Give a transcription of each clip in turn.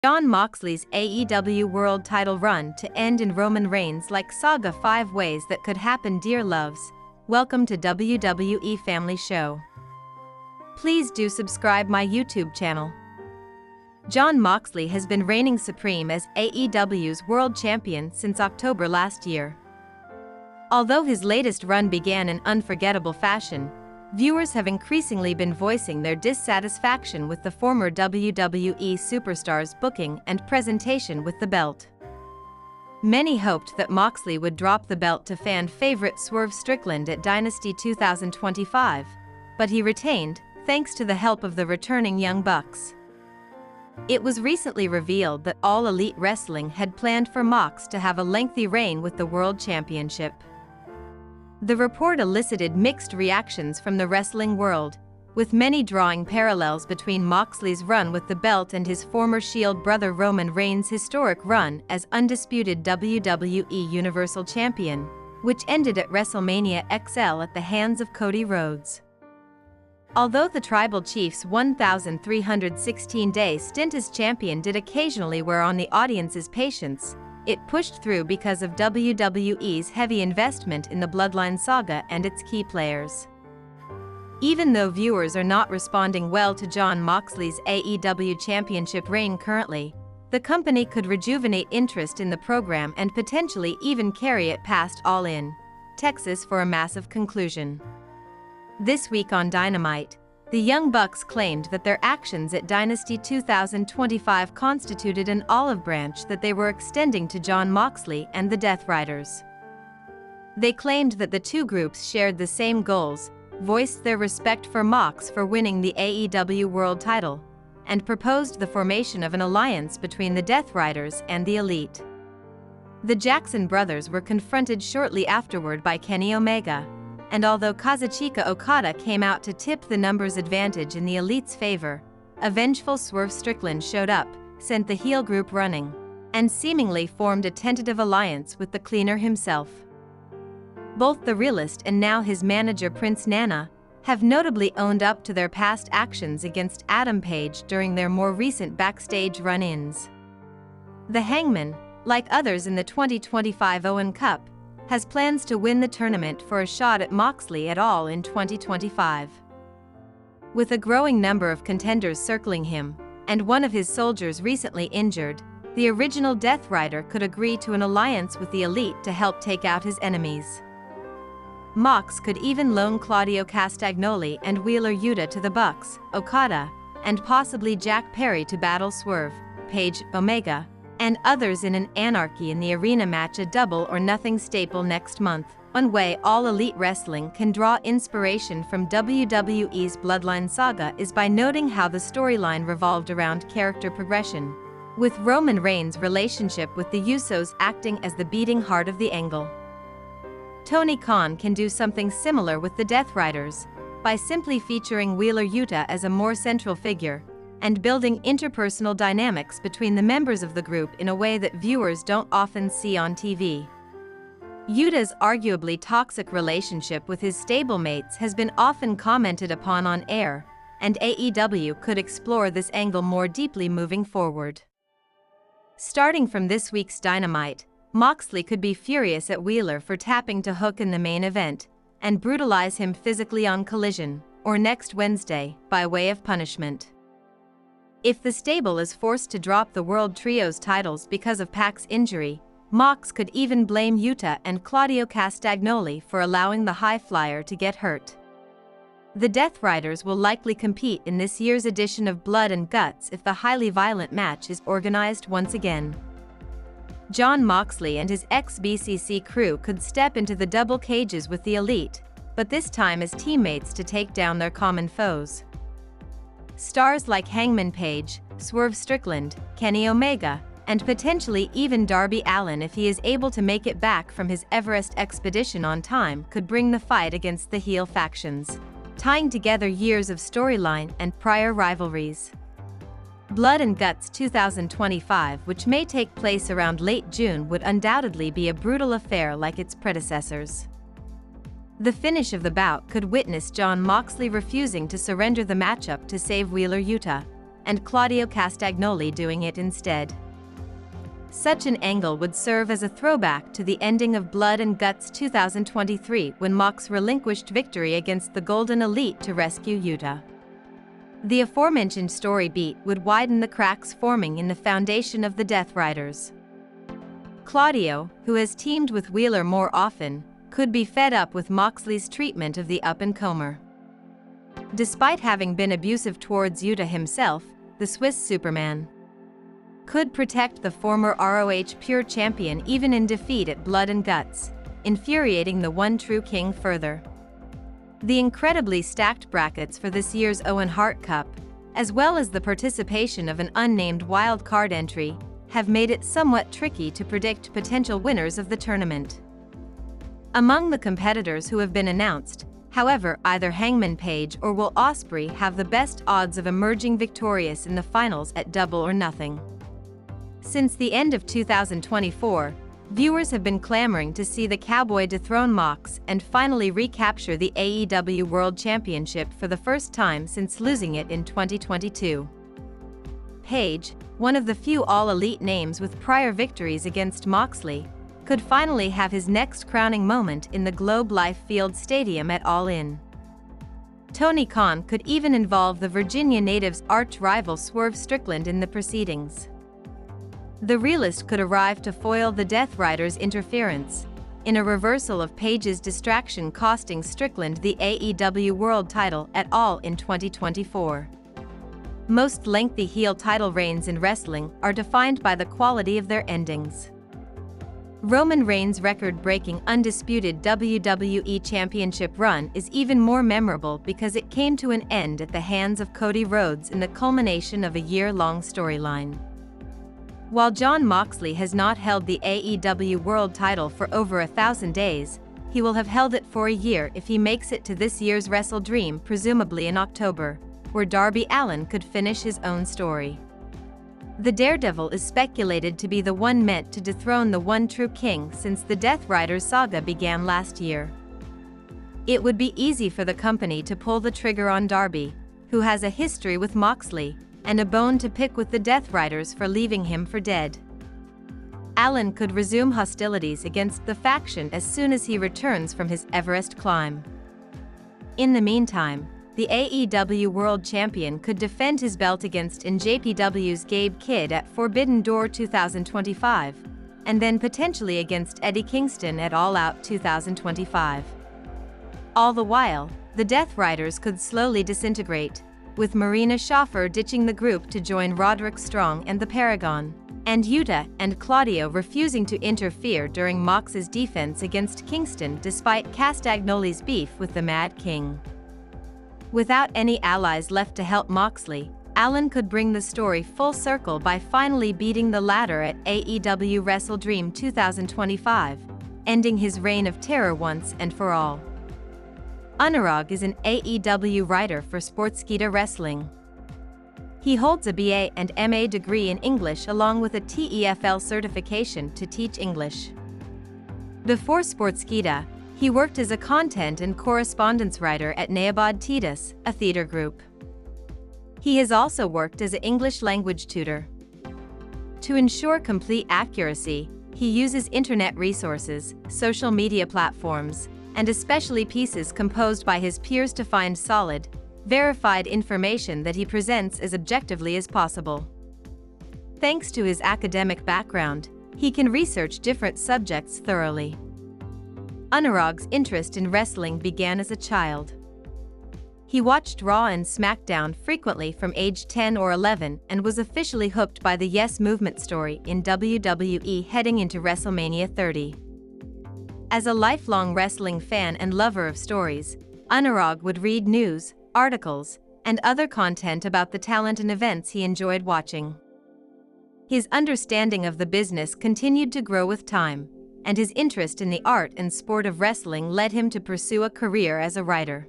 Jon Moxley's AEW World Title run to end in Roman Reigns like saga 5 ways that could happen. Dear loves, welcome to WWE Family Show. Please do subscribe my YouTube channel. Jon Moxley has been reigning supreme as AEW's World Champion since October last year. Although his latest run began in unforgettable fashion, viewers have increasingly been voicing their dissatisfaction with the former WWE superstar's booking and presentation with the belt. Many hoped that Moxley would drop the belt to fan favorite Swerve Strickland at Dynasty 2025, but he retained, thanks to the help of the returning Young Bucks. It was recently revealed that All Elite Wrestling had planned for Mox to have a lengthy reign with the World Championship. The report elicited mixed reactions from the wrestling world, with many drawing parallels between Moxley's run with the belt and his former Shield brother Roman Reigns' historic run as undisputed WWE Universal Champion, which ended at WrestleMania XL at the hands of Cody Rhodes. Although the Tribal Chief's 1,316-day stint as champion did occasionally wear on the audience's patience, it pushed through because of WWE's heavy investment in the Bloodline saga and its key players. Even though viewers are not responding well to Jon Moxley's AEW Championship reign currently, the company could rejuvenate interest in the program and potentially even carry it past All In, Texas for a massive conclusion. This week on Dynamite, the Young Bucks claimed that their actions at Dynasty 2025 constituted an olive branch that they were extending to Jon Moxley and the Death Riders. They claimed that the two groups shared the same goals, voiced their respect for Mox for winning the AEW World Title, and proposed the formation of an alliance between the Death Riders and the Elite. The Jackson brothers were confronted shortly afterward by Kenny Omega, and although Kazuchika Okada came out to tip the numbers advantage in the Elite's favor, a vengeful Swerve Strickland showed up, sent the heel group running, and seemingly formed a tentative alliance with the Cleaner himself. Both the Realist and now his manager Prince Nana have notably owned up to their past actions against Adam Page during their more recent backstage run-ins. The Hangman, like others in the 2025 Owen Cup, has plans to win the tournament for a shot at Moxley et al. In 2025. With a growing number of contenders circling him, and one of his soldiers recently injured, the original Death Rider could agree to an alliance with the Elite to help take out his enemies. Mox could even loan Claudio Castagnoli and Wheeler Yuta to the Bucks, Okada, and possibly Jack Perry to battle Swerve, Page, Omega, and others in an Anarchy in the Arena match, a Double or Nothing staple next month. One way All Elite Wrestling can draw inspiration from WWE's Bloodline saga is by noting how the storyline revolved around character progression, with Roman Reigns' relationship with the Usos acting as the beating heart of the angle. Tony Khan can do something similar with the Death Riders, by simply featuring Wheeler Yuta as a more central figure, and building interpersonal dynamics between the members of the group in a way that viewers don't often see on TV. Yuta's arguably toxic relationship with his stablemates has been often commented upon on air, and AEW could explore this angle more deeply moving forward. Starting from this week's Dynamite, Moxley could be furious at Wheeler for tapping to Hook in the main event, and brutalize him physically on Collision, or next Wednesday, by way of punishment. If the stable is forced to drop the World Trios titles because of Pac's injury, Mox could even blame Yuta and Claudio Castagnoli for allowing the High Flyer to get hurt. The Death Riders will likely compete in this year's edition of Blood and Guts if the highly violent match is organized once again. Jon Moxley and his ex-BCC crew could step into the double cages with the Elite, but this time as teammates to take down their common foes. Stars like Hangman Page, Swerve Strickland, Kenny Omega, and potentially even Darby Allin if he is able to make it back from his Everest expedition on time could bring the fight against the heel factions, tying together years of storyline and prior rivalries. Blood and Guts 2025, which may take place around late June, would undoubtedly be a brutal affair like its predecessors. The finish of the bout could witness Jon Moxley refusing to surrender the matchup to save Wheeler Yuta, and Claudio Castagnoli doing it instead. Such an angle would serve as a throwback to the ending of Blood and Guts 2023 when Mox relinquished victory against the Golden Elite to rescue Yuta. The aforementioned story beat would widen the cracks forming in the foundation of the Death Riders. Claudio, who has teamed with Wheeler more often, could be fed up with Moxley's treatment of the up-and-comer. Despite having been abusive towards Yuta himself, the Swiss Superman could protect the former ROH Pure Champion even in defeat at Blood and Guts, infuriating the One True King further. The incredibly stacked brackets for this year's Owen Hart Cup, as well as the participation of an unnamed wild card entry, have made it somewhat tricky to predict potential winners of the tournament. Among the competitors who have been announced, however, either Hangman Page or Will Ospreay have the best odds of emerging victorious in the finals at Double or Nothing. Since the end of 2024, viewers have been clamoring to see the Cowboy dethrone Mox and finally recapture the AEW World Championship for the first time since losing it in 2022. Page, one of the few all-elite names with prior victories against Moxley, could finally have his next crowning moment in the Globe Life Field Stadium at All In. Tony Khan could even involve the Virginia native's arch-rival Swerve Strickland in the proceedings. The realist could arrive to foil the Death Riders' interference, in a reversal of Page's distraction costing Strickland the AEW World title at All in 2024. Most lengthy heel title reigns in wrestling are defined by the quality of their endings. Roman Reigns' record-breaking undisputed WWE Championship run is even more memorable because it came to an end at the hands of Cody Rhodes in the culmination of a year-long storyline. While Jon Moxley has not held the AEW World title for over 1,000 days, he will have held it for a year if he makes it to this year's Wrestle Dream, presumably in October, where Darby Allin could finish his own story. The Daredevil is speculated to be the one meant to dethrone the One True King since the Death Riders saga began last year. It would be easy for the company to pull the trigger on Darby, who has a history with Moxley, and a bone to pick with the Death Riders for leaving him for dead. Allin could resume hostilities against the faction as soon as he returns from his Everest climb. In the meantime, the AEW World Champion could defend his belt against NJPW's Gabe Kidd at Forbidden Door 2025, and then potentially against Eddie Kingston at All Out 2025. All the while, the Death Riders could slowly disintegrate, with Marina Shafir ditching the group to join Roderick Strong and the Paragon, and Yuta and Claudio refusing to interfere during Mox's defense against Kingston despite Castagnoli's beef with the Mad King. Without any allies left to help Moxley, Allin could bring the story full circle by finally beating the latter at AEW Wrestle Dream 2025, ending his reign of terror once and for all. Anurag is an AEW writer for Sportskeeda Wrestling. He holds a BA and MA degree in English along with a TEFL certification to teach English. Before Sportskeeda, he worked as a content and correspondence writer at Neabad Titus, a theater group. He has also worked as an English language tutor. To ensure complete accuracy, he uses internet resources, social media platforms, and especially pieces composed by his peers to find solid, verified information that he presents as objectively as possible. Thanks to his academic background, he can research different subjects thoroughly. Anurag's interest in wrestling began as a child. He watched Raw and SmackDown frequently from age 10 or 11 and was officially hooked by the Yes Movement story in WWE heading into WrestleMania 30. As a lifelong wrestling fan and lover of stories, Anurag would read news, articles, and other content about the talent and events he enjoyed watching. His understanding of the business continued to grow with time, and his interest in the art and sport of wrestling led him to pursue a career as a writer.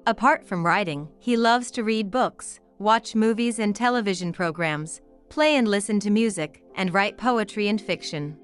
Apart from writing, he loves to read books, watch movies and television programs, play and listen to music, and write poetry and fiction.